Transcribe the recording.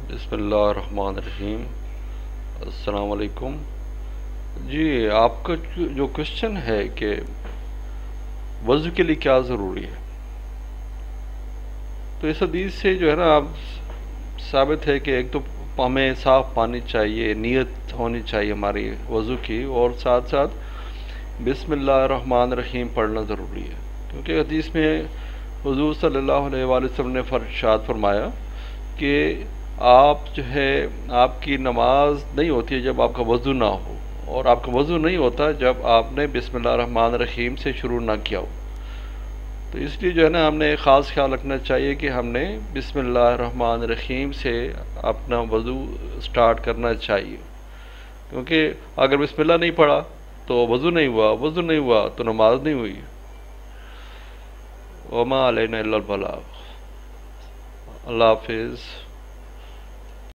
بسم اللہ الرحمن الرحیم۔ السلام علیکم جی۔ آپ کا جو کوشچن ہے کہ وضو کے لیے کیا ضروری ہے، تو اس حدیث سے جو ہے نا آپ ثابت ہے کہ ایک تو ہمیں صاف پانی چاہیے، نیت ہونی چاہیے ہماری وضو کی، اور ساتھ ساتھ بسم اللہ الرحمن الرحیم پڑھنا ضروری ہے، کیونکہ حدیث میں حضور صلی اللہ علیہ وآلہ وسلم نے ارشاد فرمایا کہ آپ جو ہے آپ کی نماز نہیں ہوتی ہے جب آپ کا وضو نہ ہو، اور آپ کا وضو نہیں ہوتا جب آپ نے بسم اللہ الرحمن الرحیم سے شروع نہ کیا ہو۔ تو اس لیے جو ہے نا ہم نے خاص خیال رکھنا چاہیے کہ ہم نے بسم اللہ الرحمن الرحیم سے اپنا وضو سٹارٹ کرنا چاہیے، کیونکہ اگر بسم اللہ نہیں پڑھا تو وضو نہیں ہوا، وضو نہیں ہوا تو نماز نہیں ہوئی۔ وما علینا الا البلاغ۔ اللہ حافظ۔